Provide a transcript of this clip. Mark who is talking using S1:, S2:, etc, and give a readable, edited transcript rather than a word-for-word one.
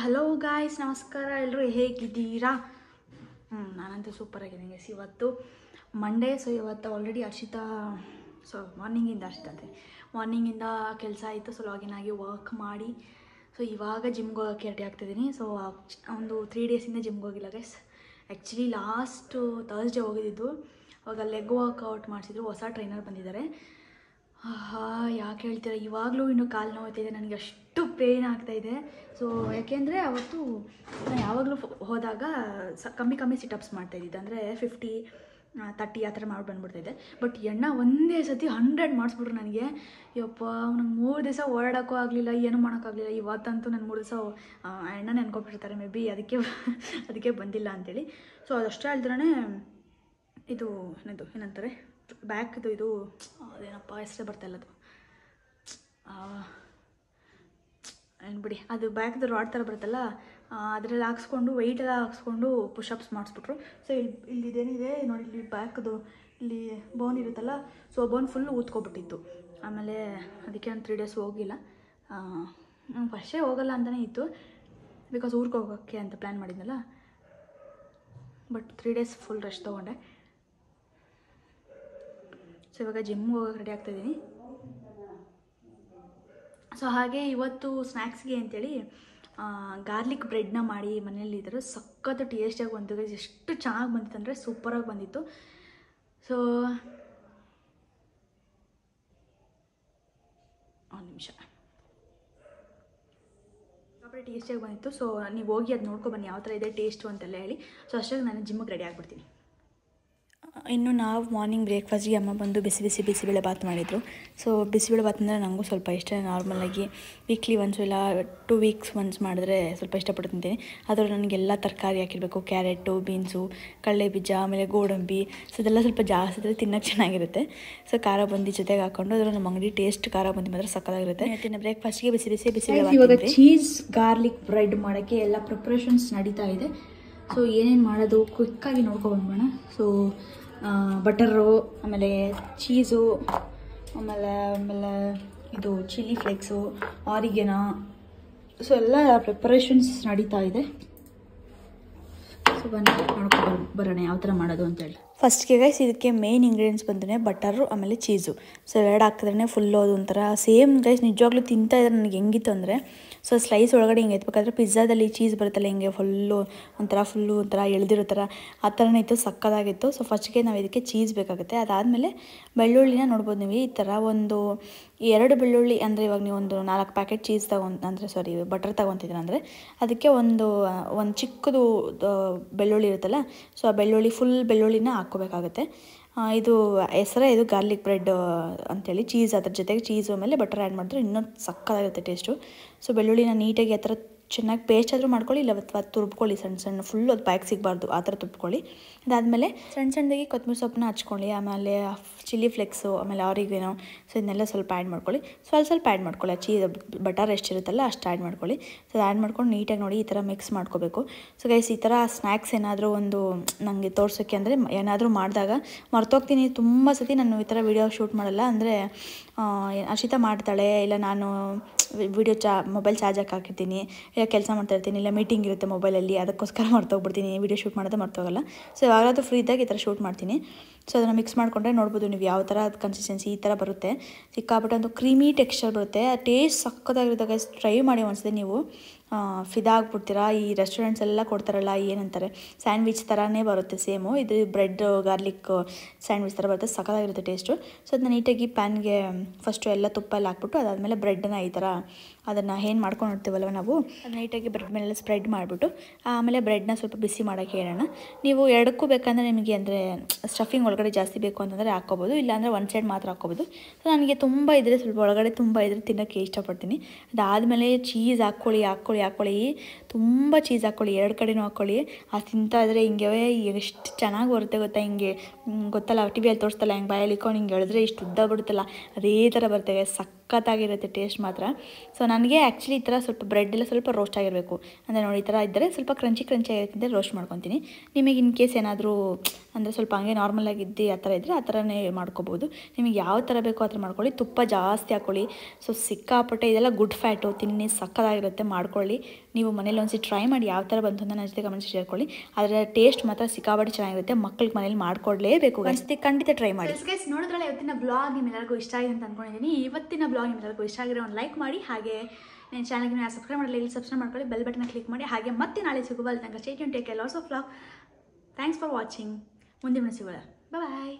S1: Hello guys, ನಮಸ್ಕಾರ. ಎಲ್ಲರೂ ಹೇಗಿದ್ದೀರಾ? ನಾನಂತೂ ಸೂಪರಾಗಿದ್ದೀನಿ ಗೈಸ್. ಇವತ್ತು ಮಂಡೇ. ಸೊ ಇವತ್ತು ಆಲ್ರೆಡಿ ಅರ್ಷಿತಾ ಮಾರ್ನಿಂಗಿಂದ ಮಾರ್ನಿಂಗಿಂದ ಕೆಲಸ ಆಯಿತು. ಸೊ ಲಾಗಿನ್ ಆಗಿ ವರ್ಕ್ ಮಾಡಿ ಸೊ ಇವಾಗ ಜಿಮ್ಗೆ ಹೋಗೋಕ್ಕೆ ರೆಡಿ ಆಗ್ತಿದ್ದೀನಿ. ಸೊ ಒಂದು 3 ಡೇಸಿಂದ ಜಿಮ್ಗೆ ಹೋಗಿಲ್ಲ ಗೈಸ್. ಆ್ಯಕ್ಚುಲಿ ಲಾಸ್ಟು ಥರ್ಸ್ಡೇ ಹೋಗಿದ್ದು. ಅವಾಗ ಲೆಗ್ ವರ್ಕೌಟ್ ಮಾಡಿಸಿದ್ರು. ಹೊಸ ಟ್ರೈನರ್ ಬಂದಿದ್ದಾರೆ. ಯಾಕೆ ಹೇಳ್ತೀರಾ, ಇವಾಗಲೂ ಇನ್ನೂ ಕಾಲು ನೋವ್ತಿದೆ. ನನಗೆ ಅಷ್ಟು ಪೇಯ್ನ್ ಆಗ್ತಾಯಿದೆ. ಸೊ ಯಾಕೆಂದರೆ ಅವತ್ತು ನಾನು ಯಾವಾಗಲೂ ಹೋದಾಗ ಕಮ್ಮಿ ಸಿಟಪ್ಸ್ ಮಾಡ್ತಾಯಿದ್ದಿದ್ದು. ಅಂದರೆ 50, 30 ಆ ಥರ ಮಾಡಿ ಬಂದುಬಿಡ್ತಾಯಿದ್ದೆ. ಬಟ್ ಎಣ್ಣೆ ಒಂದೇ ಸತಿ 100 ಮಾಡಿಸ್ಬಿಟ್ರು ನನಗೆ. ಯಪ್ಪ, ನಂಗೆ 3 ದಿವಸ ಓಡಾಡೋಕ್ಕೂ ಆಗಲಿಲ್ಲ, ಏನೂ ಮಾಡೋಕ್ಕಾಗಲಿಲ್ಲ. ಇವತ್ತಂತೂ ನಾನು 3 ದಿವಸ ಎಣ್ಣೆ ನೆನ್ಕೊಬಿಟ್ಟಿರ್ತಾರೆ ಮೇ ಬಿ, ಅದಕ್ಕೆ ಬಂದಿಲ್ಲ ಅಂಥೇಳಿ. ಸೊ ಅದಷ್ಟೇ ಅಲ್ದ್ರೇ ಇದು ಏನಂತಾರೆ ಬ್ಯಾಕ್ದು ಇದು ಅದೇನಪ್ಪ ಹೆಸರೇ ಬರ್ತಾಯಿಲ್ಲ, ಅದು ಏನು ಬಿಡಿ, ಅದು ಬ್ಯಾಕ್ದು ರಾಡ್ ಥರ ಬರುತ್ತಲ್ಲ, ಅದರಲ್ಲಿ ಹಾಕ್ಸ್ಕೊಂಡು ವೆಯ್ಟೆಲ್ಲ ಹಾಕ್ಸ್ಕೊಂಡು ಪುಷಪ್ಸ್ ಮಾಡಿಸ್ಬಿಟ್ರು. ಸೊ ಇಲ್ಲಿದೇನಿದೆ ನೋಡಿ, ಇಲ್ಲಿ ಬ್ಯಾಕ್ದು ಇಲ್ಲಿ ಬೋನ್ ಇರುತ್ತಲ್ಲ, ಸೊ ಬೋನ್ ಫುಲ್ಲು ಊದ್ಕೊಬಿಟ್ಟಿತ್ತು. ಆಮೇಲೆ ಅದಕ್ಕೆ ನಾನು 3 ಡೇಸ್ ಹೋಗಿಲ್ಲ. ನಂಗೆ ಫಸ್ಟೇ ಹೋಗಲ್ಲ ಅಂತಲೇ ಇತ್ತು, ಬಿಕಾಸ್ ಊರಿಗೆ ಹೋಗೋಕ್ಕೆ ಅಂತ ಪ್ಲ್ಯಾನ್ ಮಾಡಿದ್ನಲ್ಲ. ಬಟ್ 3 ಡೇಸ್ ಫುಲ್ ರೆಸ್ಟ್ ತೊಗೊಂಡೆ. ಸೊ ಇವಾಗ ಜಿಮ್ಗೆ ಹೋಗೋಕೆ ರೆಡಿ ಆಗ್ತಾಯಿದ್ದೀನಿ. ಸೊ ಹಾಗೆ ಇವತ್ತು ಸ್ನ್ಯಾಕ್ಸ್ಗೆ ಅಂತೇಳಿ ಗಾರ್ಲಿಕ್ ಬ್ರೆಡ್ನ ಮಾಡಿ ಮನೇಲಿ ಇದ್ದರು. ಸಖತ್ತು ಟೇಸ್ಟಿಯಾಗಿ ಬಂತು. ಎಷ್ಟು ಚೆನ್ನಾಗಿ ಬಂದಿತ್ತು ಅಂದರೆ ಸೂಪರಾಗಿ ಬಂದಿತ್ತು. ಸೊ ಒಂದು ನಿಮಿಷ, ಸೂಪರ್ ಟೇಸ್ಟಿಯಾಗಿ ಬಂದಿತ್ತು. ಸೊ ನೀವು ಹೋಗಿ ಅದು ನೋಡ್ಕೊಬನ್ನಿ ಯಾವ ಥರ ಇದೆ ಟೇಸ್ಟು ಅಂತೆಲ್ಲ ಹೇಳಿ. ಸೊ ಅಷ್ಟಾಗಿ ನಾನು ಜಿಮ್ಗೆ ರೆಡಿ ಆಗಿಬಿಡ್ತೀನಿ. ಇನ್ನು ನಾವು ಮಾರ್ನಿಂಗ್ ಬ್ರೇಕ್ಫಾಸ್ಟ್ಗೆ ಅಮ್ಮ ಬಂದು ಬಿಸಿಬೇಳೆ ಬಾತ್ ಮಾಡಿದರು. ಸೊ ಬಿಸಿಬೇಳೆ ಬಾತ್ ಅಂದರೆ ನನಗೂ ಸ್ವಲ್ಪ ಇಷ್ಟ. ನಾರ್ಮಲಾಗಿ ವೀಕ್ಲಿ ಒನ್ಸ್ ಇಲ್ಲ 2 ವೀಕ್ಸ್ ಒನ್ಸ್ ಮಾಡಿದ್ರೆ ಸ್ವಲ್ಪ ಇಷ್ಟಪಟ್ಟು ತಿಂತೀನಿ. ಅದರಲ್ಲಿ ನನಗೆಲ್ಲ ತರಕಾರಿ ಹಾಕಿರಬೇಕು. ಕ್ಯಾರೆಟು, ಬೀನ್ಸು, ಕಡಲೆ ಬೀಜ, ಆಮೇಲೆ ಗೋಡಂಬಿ. ಸೊ ಇದೆಲ್ಲ ಸ್ವಲ್ಪ ಜಾಸ್ತಿ ಇದ್ದರೆ ತಿನ್ನೋಕ್ಕೆ ಚೆನ್ನಾಗಿರುತ್ತೆ. ಸೊ ಖಾರ ಬಂದು ಜೊತೆಗೆ ಹಾಕ್ಕೊಂಡು ಅದರ ನಮ್ಮ ಅಂಗಡಿ ಟೇಸ್ಟ್ ಖಾರ ಬಂದು ಮಾತ್ರ ಸಕ್ಕತ್ತಾಗಿರುತ್ತೆ. ಇವತ್ತಿನ ಬ್ರೇಕ್ಫಾಸ್ಟ್ಗೆ ಬಿಸಿಬೇಳೆ ಬಾತ್. ಇವಾಗ ಚೀಸ್ ಗಾರ್ಲಿಕ್ ಬ್ರೆಡ್ ಮಾಡೋಕ್ಕೆ ಎಲ್ಲ ಪ್ರಿಪ್ರೇಷನ್ಸ್ ನಡೀತಾ ಇದೆ. ಸೊ ಏನೇನು ಮಾಡೋದು ಕ್ವಿಕ್ಕಾಗಿ ನೋಡ್ಕೊಬಂದ್ಬೋಣ. ಸೊ ಬಟರು, ಆಮೇಲೆ ಚೀಸು, ಆಮೇಲೆ ಇದು ಚಿಲ್ಲಿ ಫ್ಲೇಕ್ಸು, ಆರಿಗೆನೋ. ಸೊ ಎಲ್ಲ ಪ್ರಿಪರೇಷನ್ಸ್ ನಡೀತಾ ಇದೆ. ಸೊ ಬನ್ನಿ ನೋಡ್ಕೊಂಡು ಬರೋಣ ಯಾವ ಥರ ಮಾಡೋದು ಅಂತೇಳಿ. ಫಸ್ಟ್ಗೆ ಗೈಸ್ ಇದಕ್ಕೆ ಮೇನ್ ಇಂಗ್ರೀಡಿಯೆಂಟ್ಸ್ ಬಂದರೆ ಬಟರು, ಆಮೇಲೆ ಚೀಸು. ಸೊ 2 ಹಾಕಿದ್ರೆ ಫುಲ್ಲು ಅದು ಒಂಥರ ಸೇಮ್ ಗೈಸ್. ನಿಜವಾಗ್ಲೂ ತಿಂತಾ ಇದ್ರೆ ನನಗೆ ಹೆಂಗಿತ್ತು ಅಂದರೆ, ಸೊ ಸ್ಲೈಸ್ ಒಳಗಡೆ ಹಿಂಗೆ ಎತ್ಬೇಕಾದ್ರೆ ಪಿಜ್ಜಾದಲ್ಲಿ ಚೀಸ್ ಬರುತ್ತಲ್ಲ ಹಿಂಗೆ ಫುಲ್ಲು ಒಂಥರ ಎಳೆದಿರೋ ಥರ ಆ ಥರನೇ ಇತ್ತು, ಸಕ್ಕದಾಗಿತ್ತು. ಸೊ ಫಸ್ಟ್ಗೆ ನಾವು ಇದಕ್ಕೆ ಚೀಸ್ ಬೇಕಾಗುತ್ತೆ. ಅದಾದಮೇಲೆ ಬೆಳ್ಳುಳ್ಳಿನ ನೋಡ್ಬೋದು ನೀವು ಈ ಥರ ಒಂದು 2 ಬೆಳ್ಳುಳ್ಳಿ. ಅಂದರೆ ಇವಾಗ ನೀವು ಒಂದು 4 ಪ್ಯಾಕೆಟ್ ಚೀಸ್ ಬಟರ್ ತೊಗೊತಿದ್ದೀರ ಅಂದರೆ ಅದಕ್ಕೆ ಒಂದು ಚಿಕ್ಕದು ಬೆಳ್ಳುಳ್ಳಿ ಇರುತ್ತಲ್ಲ, ಸೊ ಆ ಫುಲ್ ಬೆಳ್ಳುಳ್ಳಿನ ಹಾಕ್ಕೋಬೇಕಾಗುತ್ತೆ. ಇದು ಇದು ಗಾರ್ಲಿಕ್ ಬ್ರೆಡ್ ಅಂಥೇಳಿ. ಚೀಸ್ ಅದ್ರ ಜೊತೆಗೆ ಚೀಸು ಆಮೇಲೆ ಬಟರ್ ಆ್ಯಡ್ ಮಾಡಿದ್ರೆ ಇನ್ನೂ ಸಕ್ಕತ್ತಾಗಿರುತ್ತೆ ಟೇಸ್ಟು. ಸೊ ಬೆಳ್ಳುಳ್ಳಿನ ನೀಟಾಗಿ ಆ ಥರ ಚೆನ್ನಾಗಿ ಪೇಸ್ಟ್ ಆದರೂ ಮಾಡ್ಕೊಳ್ಳಿ, ಇಲ್ಲ ಅಥವಾ ತುರ್ಬ್ಕೊಳ್ಳಿ ಸಣ್ಣ ಫುಲ್ಲು ಅದು ಪ್ಯಾಕ್ ಸಿಗಬಾರ್ದು ಆ ಥರ ತುರ್ಬ್ಕೊಳ್ಳಿ. ಅದಾದಮೇಲೆ ಸಣ್ಣದಾಗಿ ಕೊತ್ತಂಬರಿ ಸೊಪ್ಪನ್ನ ಹಚ್ಕೊಳ್ಳಿ. ಆಮೇಲೆ ಚಿಲ್ಲಿ ಫ್ಲೇಕ್ಸು, ಆಮೇಲೆ ಆರಿಗೆನೋ. ಸೊ ಇದನ್ನೆಲ್ಲ ಸ್ವಲ್ಪ ಆ್ಯಡ್ ಮಾಡ್ಕೊಳ್ಳಿ. ಸ್ವಲ್ಪ ಆ್ಯಡ್ ಮಾಡ್ಕೊಳ್ಳಿ. ಚೀಸ್ ಬಟರ್ ಎಷ್ಟಿರುತ್ತಲ್ಲ ಅಷ್ಟು ಆ್ಯಡ್ ಮಾಡ್ಕೊಳ್ಳಿ. ಸೊ ಅದು ಆ್ಯಡ್ ಮಾಡ್ಕೊಂಡು ನೀಟಾಗಿ ನೋಡಿ ಈ ಥರ ಮಿಕ್ಸ್ ಮಾಡ್ಕೋಬೇಕು. ಸೊ ಗೈಸ್ ಈ ಥರ ಸ್ನ್ಯಾಕ್ಸ್ ಏನಾದರೂ ಒಂದು ನನಗೆ ತೋರ್ಸೋಕ್ಕೆ ಅಂದರೆ ಏನಾದರೂ ಮಾಡಿದಾಗ ಮರ್ತೋಗ್ತೀನಿ. ತುಂಬ ಸತಿ ನಾನು ಈ ಥರ ವೀಡಿಯೋ ಶೂಟ್ ಮಾಡಲ್ಲ. ಅಂದರೆ ಅರ್ಷಿತಾ ಮಾಡ್ತಾಳೆ, ಇಲ್ಲ ನಾನು ಮೊಬೈಲ್ ಚಾರ್ಜ್ ಹಾಕಿರ್ತೀನಿ, ಇಲ್ಲ ಕೆಲಸ ಮಾಡ್ತಾಯಿರ್ತೀನಿ, ಇಲ್ಲ ಮೀಟಿಂಗ್ ಇರುತ್ತೆ ಮೊಬೈಲಲ್ಲಿ, ಅದಕ್ಕೋಸ್ಕರ ಮರ್ತೋಗ್ಬಿಡ್ತೀನಿ. ವೀಡಿಯೋ ಶೂಟ್ ಮಾಡೋದು ಮರ್ತೋಗಲ್ಲ. ಸೊ ಯಾವಾಗಲಾದರೂ ಫ್ರೀ ಇದ್ದಾಗ ಈ ಥರ ಶೂಟ್ ಮಾಡ್ತೀನಿ. ಸೊ ಅದನ್ನು ಮಿಕ್ಸ್ ಮಾಡಿಕೊಂಡ್ರೆ ನೋಡ್ಬೋದು ನೀವು ಯಾವ ಥರ ಅದು ಕನ್ಸಿಸ್ಟೆನ್ಸಿ ಈ ಥರ ಬರುತ್ತೆ. ಸಿಕ್ಕಾಬಿಟ್ಟು ಒಂದು ಕ್ರೀಮಿ ಟೆಕ್ಸ್ಚರ್ ಬರುತ್ತೆ. ಆ ಟೇಸ್ಟ್ ಸಕ್ಕತ್ತಾಗಿರುತ್ತೆ ಗೈಸ್. ಟ್ರೈ ಮಾಡಿ ಒಂದ್ಸತಿ, ನೀವು ಫಿದಾ ಆಗ್ಬಿಡ್ತೀರಾ. ಈ ರೆಸ್ಟೋರೆಂಟ್ಸ್ ಎಲ್ಲ ಕೊಡ್ತಾರಲ್ಲ, ಏನಂತಾರೆ ಸ್ಯಾಂಡ್ವಿಚ್ ಥರನೇ ಬರುತ್ತೆ ಸೇಮು. ಇದು ಬ್ರೆಡ್ ಗಾರ್ಲಿಕ್ ಸ್ಯಾಂಡ್ವಿಚ್ ಥರ ಬರುತ್ತೆ, ಸಕ್ಕತ್ತಾಗಿರುತ್ತೆ ಟೇಸ್ಟು. ಸೊ ಅದನ್ನ ನೀಟಾಗಿ ಪ್ಯಾನ್ಗೆ ಫಸ್ಟು ಎಲ್ಲ ತುಪ್ಪ ಎಲ್ಲ ಹಾಕ್ಬಿಟ್ಟು ಅದಾದಮೇಲೆ ಬ್ರೆಡ್ನ ಈ ಥರ ಅದನ್ನು ಏನು ಮಾಡ್ಕೊಂಡಿರ್ತೀವಲ್ವ ನಾವು, ಅದು ನೀಟಾಗಿ ಬ್ರೆಡ್ ಮೇಲೆ ಸ್ಪ್ರೆಡ್ ಮಾಡಿಬಿಟ್ಟು ಆಮೇಲೆ ಬ್ರೆಡ್ನ ಸ್ವಲ್ಪ ಬಿಸಿ ಮಾಡೋಕ್ಕೆ ಹೇಳೋಣ. ನೀವು ಎರಡಕ್ಕೂ ಬೇಕಂದರೆ ನಿಮಗೆ ಅಂದರೆ ಸ್ಟಫಿಂಗ್ ಒಳಗಡೆ ಜಾಸ್ತಿ ಬೇಕು ಅಂತಂದರೆ ಹಾಕ್ಕೋಬೋದು, ಇಲ್ಲಾಂದರೆ ಒಂದು ಸೈಡ್ ಮಾತ್ರ ಹಾಕ್ಕೋಬೋದು. ಸೊ ನನಗೆ ತುಂಬ ಇದ್ದರೆ ಸ್ವಲ್ಪ ಒಳಗಡೆ ತುಂಬ ಇದ್ದರೆ ತಿನ್ನೋಕ್ಕೆ ಇಷ್ಟಪಡ್ತೀನಿ. ಅದಾದಮೇಲೆ ಚೀಸ್ ಹಾಕ್ಕೊಳ್ಳಿ, ತುಂಬ ಚೀಸ್ ಹಾಕ್ಕೊಳ್ಳಿ, 2 ಕಡೆನೂ ಹಾಕ್ಕೊಳ್ಳಿ. ಅದು ತಿಂತಾ ಇದ್ದರೆ ಹಿಂಗೆ ಎಷ್ಟು ಚೆನ್ನಾಗಿ ಬರುತ್ತೆ ಗೊತ್ತಾ. ಹಿಂಗೆ ಗೊತ್ತಲ್ಲ, ಟಿವಿಯಲ್ಲಿ ತೋರಿಸ್ತಲ್ಲ, ಹಿಂಗೆ ಬಾಯಲ್ಲಿ ಇಕ್ಕೊಂಡು ಹಿಂಗೆ ಎಳೆದ್ರೆ ಇಷ್ಟು ಉದ್ದ ಬಿಡುತ್ತಲ್ಲ, ಅದೇ ಥರ ಬರ್ತವೆ. ಸಖತ್ತಾಗಿರುತ್ತೆ ಟೇಸ್ಟ್ ಮಾತ್ರ. ಸೊ ನನಗೆ ಆ್ಯಕ್ಚುಲಿ ಈ ಥರ ಸ್ವಲ್ಪ ಬ್ರೆಡ್ ಎಲ್ಲ ಸ್ವಲ್ಪ ರೋಸ್ಟ್ ಆಗಿರಬೇಕು. ಅಂದರೆ ನೋಡಿ ಈ ಥರ ಇದ್ದರೆ ಸ್ವಲ್ಪ ಕ್ರಂಚಿ ಆಗಿರುತ್ತೆ, ರೋಸ್ಟ್ ಮಾಡ್ಕೊತೀನಿ. ನಿಮಗೆ ಇನ್ ಕೇಸ್ ಏನಾದರೂ ಅಂದರೆ ಸ್ವಲ್ಪ ಹಂಗೆ ನಾರ್ಮಲಾಗಿದ್ದು ಆ ಥರ ಇದ್ದರೆ ಆ ಥರನೇ ಮಾಡ್ಕೋಬೋದು. ನಿಮಗೆ ಯಾವ ಥರ ಬೇಕೋ ಆ ಥರ ಮಾಡ್ಕೊಳ್ಳಿ. ತುಪ್ಪ ಜಾಸ್ತಿ ಹಾಕ್ಕೊಳ್ಳಿ. ಸೊ ಸಿಕ್ಕಾಪಟ್ಟೆ ಇದೆಲ್ಲ ಗುಡ್ ಫ್ಯಾಟು, ತಿನ್ನಿ ಸಕ್ಕತ್ತಾಗಿರುತ್ತೆ, ಮಾಡ್ಕೊಳ್ಳಿ. ನೀವು ಮನೇಲಿ ಒಂದ್ಸತಿ ಟ್ರೈ ಮಾಡಿ ಯಾವ ಥರ ಬಂತು ಅಂತ ನನ್ನ ಜೊತೆ ಕಮೆಂಟ್ಸ್ ಶೇರ್ ಕೊಡಿ. ಅದರ ಟೇಸ್ಟ್ ಮಾತ್ರ ಸಿಕ್ಕಾಪಟ್ಟೆ ಚೆನ್ನಾಗಿರುತ್ತೆ. ಮಕ್ಕಳಿಗೆ ಮನೇಲಿ ಮಾಡ್ಕೊಡ್ಲೇಬೇಕು. ಒಂದ್ಸತಿ ಖಂಡಿತ ಟ್ರೈ ಮಾಡಿ. ಗೈಸ್ ನೋಡಿದ್ರಲ್ಲ ಇವತ್ತಿನ ಬ್ಲಾಗ್ ನಿಮ್ಮೆಲ್ಲರಿಗೂ ಇಷ್ಟ ಆಗಿದೆ ಅಂತ ಅನ್ಕೊಂಡಿದ್ದೀನಿ. ಇವತ್ತಿನ ಬ್ಲಾಗ್ ನಿಮ್ಮೆಲ್ಲರಿಗೂ ಇಷ್ಟ ಆಗಿರೋ ಒಂದು ಲೈಕ್ ಮಾಡಿ. ಹಾಗೆ ನನ್ನ ಚಾನಲ್ಗೆ ನೀವು ಸಬ್ಸ್ಕ್ರೈಬ್ ಮಾಡಲಿ, ಇಲ್ಲಿ ಸಬ್ಸ್ಕ್ರೈಬ್ ಮಾಡ್ಕೊಳ್ಳಿ, ಬೆಲ್ ಬಟನ್ ಕ್ಲಿಕ್ ಮಾಡಿ. ಹಾಗೆ ಮತ್ತೆ ನಾಳೆ ಸಿಗುವ ಅಲ್ಲಿ ತನಕ stay tune, take care, lots of love. Thanks for watching. ಮುಂದಿನ ಸಿಗೋಣ. ಬಾಯ್.